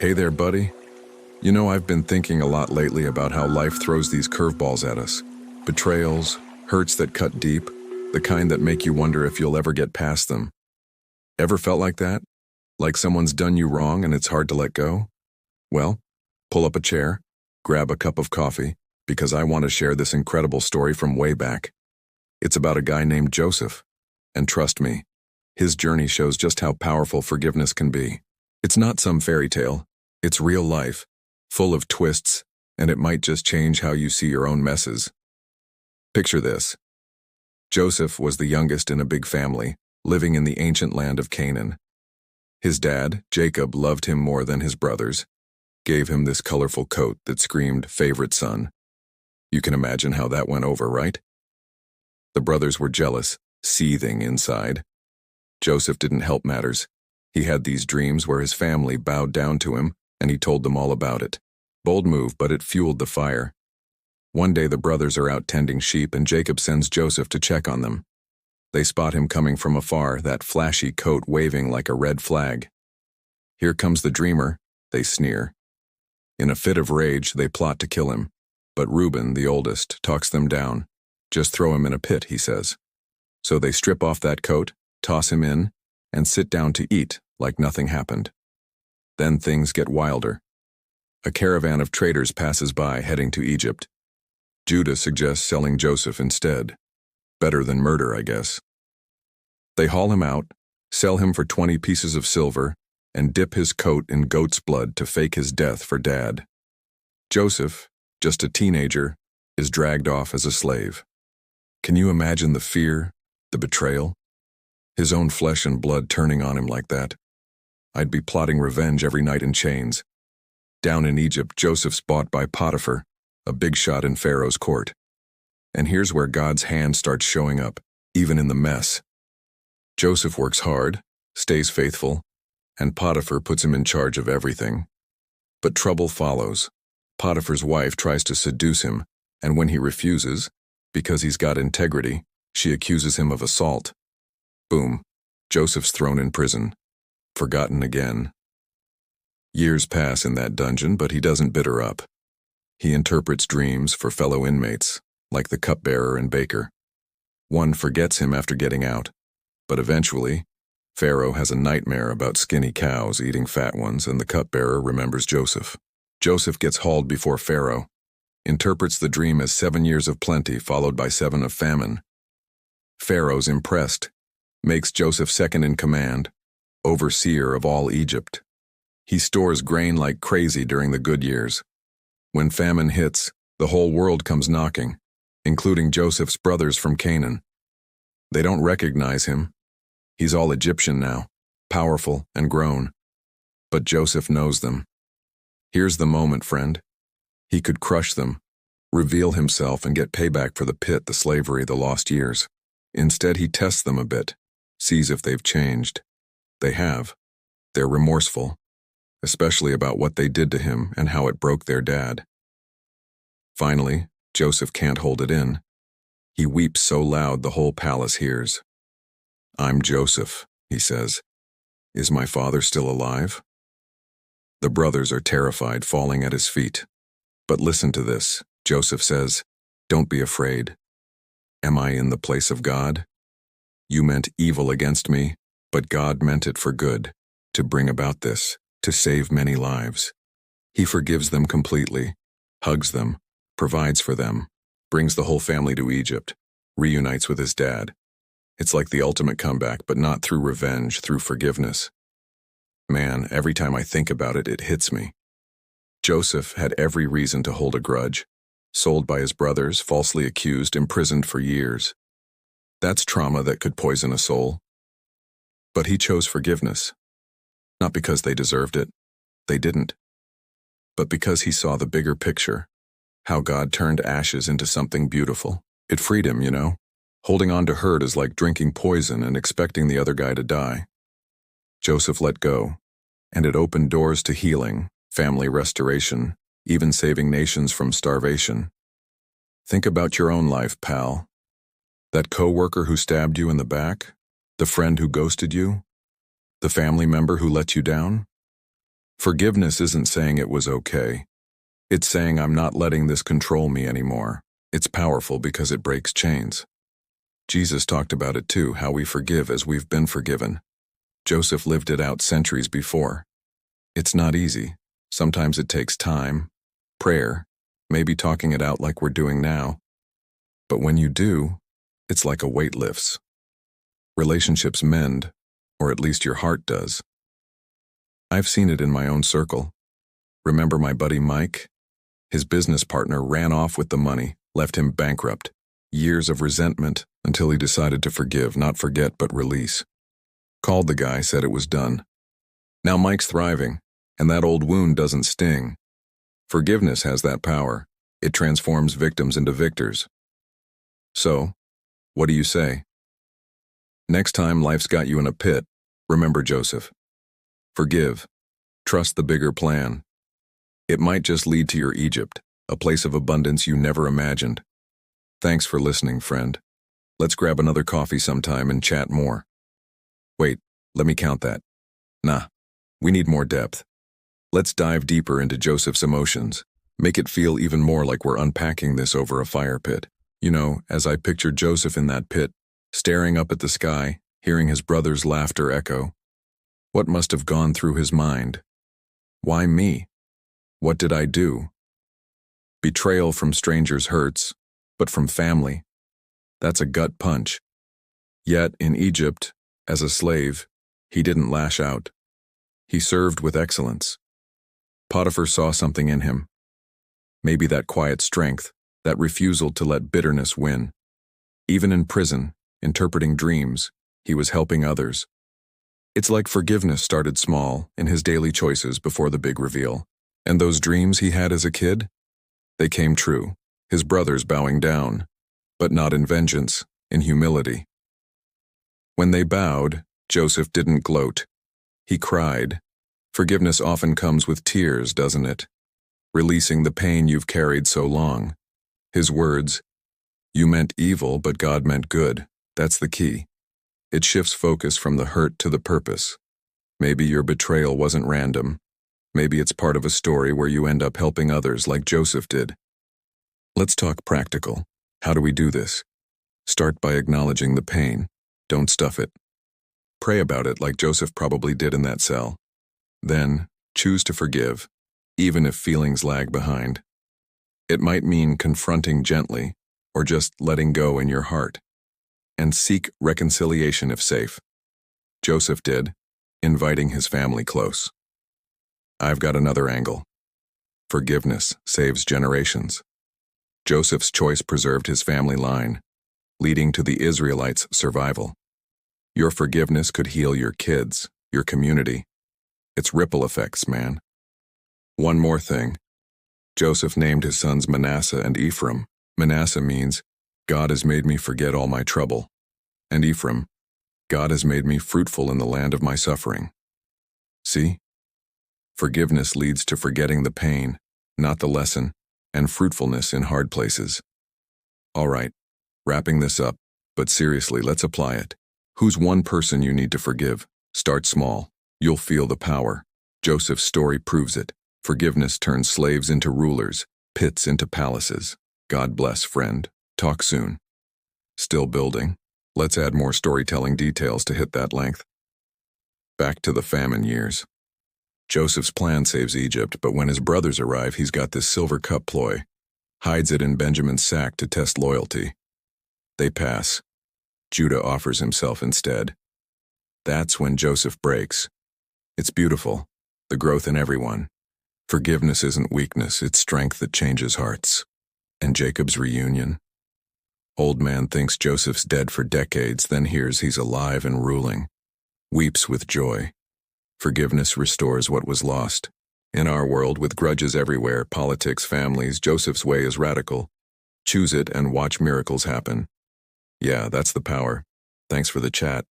Hey there, buddy. You know, I've been thinking a lot lately about how life throws these curveballs at us. Betrayals, hurts that cut deep, the kind that make you wonder if you'll ever get past them. Ever felt like that? Like someone's done you wrong and it's hard to let go? Well, pull up a chair, grab a cup of coffee, because I want to share this incredible story from way back. It's about a guy named Joseph. And trust me, his journey shows just how powerful forgiveness can be. It's not some fairy tale. It's real life, full of twists, and it might just change how you see your own messes. Picture this. Joseph was the youngest in a big family, living in the ancient land of Canaan. His dad, Jacob, loved him more than his brothers, gave him this colorful coat that screamed favorite son. You can imagine how that went over, right? The brothers were jealous, seething inside. Joseph didn't help matters. He had these dreams where his family bowed down to him, and he told them all about it. Bold move, but it fueled the fire. One day the brothers are out tending sheep and Jacob sends Joseph to check on them. They spot him coming from afar, that flashy coat waving like a red flag. Here comes the dreamer, they sneer. In a fit of rage, they plot to kill him. But Reuben, the oldest, talks them down. Just throw him in a pit, he says. So they strip off that coat, toss him in, and sit down to eat like nothing happened. Then things get wilder. A caravan of traders passes by heading to Egypt. Judah suggests selling Joseph instead. Better than murder, I guess. They haul him out, sell him for 20 pieces of silver, and dip his coat in goat's blood to fake his death for Dad. Joseph, just a teenager, is dragged off as a slave. Can you imagine the fear, the betrayal? His own flesh and blood turning on him like that. I'd be plotting revenge every night in chains. Down in Egypt, Joseph's bought by Potiphar, a big shot in Pharaoh's court. And here's where God's hand starts showing up, even in the mess. Joseph works hard, stays faithful, and Potiphar puts him in charge of everything. But trouble follows. Potiphar's wife tries to seduce him, and when he refuses, because he's got integrity, she accuses him of assault. Boom, Joseph's thrown in prison. Forgotten again. Years pass in that dungeon, but he doesn't bitter up. He interprets dreams for fellow inmates, like the cupbearer and baker. One forgets him after getting out, but eventually, Pharaoh has a nightmare about skinny cows eating fat ones, and the cupbearer remembers Joseph. Joseph gets hauled before Pharaoh, interprets the dream as 7 years of plenty followed by 7 of famine. Pharaoh's impressed, makes Joseph second in command, overseer of all Egypt. He stores grain like crazy during the good years. When famine hits, the whole world comes knocking, including Joseph's brothers from Canaan. They don't recognize him. He's all Egyptian now, powerful and grown. But Joseph knows them. Here's the moment, friend. He could crush them, reveal himself and get payback for the pit, the slavery, the lost years. Instead, he tests them a bit, sees if they've changed. They have. They're remorseful, especially about what they did to him and how it broke their dad. Finally, Joseph can't hold it in. He weeps so loud the whole palace hears. "I'm Joseph," he says. "Is my father still alive?" The brothers are terrified, falling at his feet. But listen to this, Joseph says. "Don't be afraid. Am I in the place of God? You meant evil against me, but God meant it for good, to bring about this, to save many lives." He forgives them completely, hugs them, provides for them, brings the whole family to Egypt, reunites with his dad. It's like the ultimate comeback, but not through revenge, through forgiveness. Man, every time I think about it, it hits me. Joseph had every reason to hold a grudge, sold by his brothers, falsely accused, imprisoned for years. That's trauma that could poison a soul. But he chose forgiveness. Not because they deserved it. They didn't. But because he saw the bigger picture, how God turned ashes into something beautiful. It freed him, you know? Holding on to hurt is like drinking poison and expecting the other guy to die. Joseph let go, and it opened doors to healing, family restoration, even saving nations from starvation. Think about your own life, pal. That coworker who stabbed you in the back? The friend who ghosted you? The family member who let you down? Forgiveness isn't saying it was okay. It's saying I'm not letting this control me anymore. It's powerful because it breaks chains. Jesus talked about it too, how we forgive as we've been forgiven. Joseph lived it out centuries before. It's not easy. Sometimes it takes time, prayer, maybe talking it out like we're doing now. But when you do, it's like a weight lifts. Relationships mend, or at least your heart does. I've seen it in my own circle. Remember my buddy Mike? His business partner ran off with the money, left him bankrupt. Years of resentment until he decided to forgive, not forget, but release. Called the guy, said it was done. Now Mike's thriving, and that old wound doesn't sting. Forgiveness has that power. It transforms victims into victors. So, what do you say? Next time life's got you in a pit, remember Joseph. Forgive. Trust the bigger plan. It might just lead to your Egypt, a place of abundance you never imagined. Thanks for listening, friend. Let's grab another coffee sometime and chat more. Wait, let me count that. Nah, we need more depth. Let's dive deeper into Joseph's emotions. Make it feel even more like we're unpacking this over a fire pit. You know, as I pictured Joseph in that pit, staring up at the sky, hearing his brother's laughter echo. What must have gone through his mind? Why me? What did I do? Betrayal from strangers hurts, but from family, that's a gut punch. Yet, in Egypt, as a slave, he didn't lash out. He served with excellence. Potiphar saw something in him. Maybe that quiet strength, that refusal to let bitterness win. Even in prison, interpreting dreams, he was helping others. It's like forgiveness started small in his daily choices before the big reveal. And those dreams he had as a kid? They came true, his brothers bowing down, but not in vengeance, in humility. When they bowed, Joseph didn't gloat. He cried. Forgiveness often comes with tears, doesn't it? Releasing the pain you've carried so long. His words, "You meant evil, but God meant good." That's the key. It shifts focus from the hurt to the purpose. Maybe your betrayal wasn't random. Maybe it's part of a story where you end up helping others like Joseph did. Let's talk practical. How do we do this? Start by acknowledging the pain. Don't stuff it. Pray about it like Joseph probably did in that cell. Then, choose to forgive, even if feelings lag behind. It might mean confronting gently, or just letting go in your heart. And seek reconciliation if safe. Joseph did, inviting his family close. I've got another angle. Forgiveness saves generations. Joseph's choice preserved his family line, leading to the Israelites' survival. Your forgiveness could heal your kids, your community. It's ripple effects, man. One more thing. Joseph named his sons Manasseh and Ephraim. Manasseh means, God has made me forget all my trouble. And Ephraim, God has made me fruitful in the land of my suffering. See? Forgiveness leads to forgetting the pain, not the lesson, and fruitfulness in hard places. All right, wrapping this up, but seriously, let's apply it. Who's one person you need to forgive? Start small. You'll feel the power. Joseph's story proves it. Forgiveness turns slaves into rulers, pits into palaces. God bless, friend. Talk soon. Still building. Let's add more storytelling details to hit that length. Back to the famine years. Joseph's plan saves Egypt, but when his brothers arrive, he's got this silver cup ploy. Hides it in Benjamin's sack to test loyalty. They pass. Judah offers himself instead. That's when Joseph breaks. It's beautiful, the growth in everyone. Forgiveness isn't weakness, it's strength that changes hearts. And Jacob's reunion. Old man thinks Joseph's dead for decades, then hears he's alive and ruling. Weeps with joy. Forgiveness restores what was lost. In our world, with grudges everywhere, politics, families, Joseph's way is radical. Choose it and watch miracles happen. Yeah, that's the power. Thanks for the chat.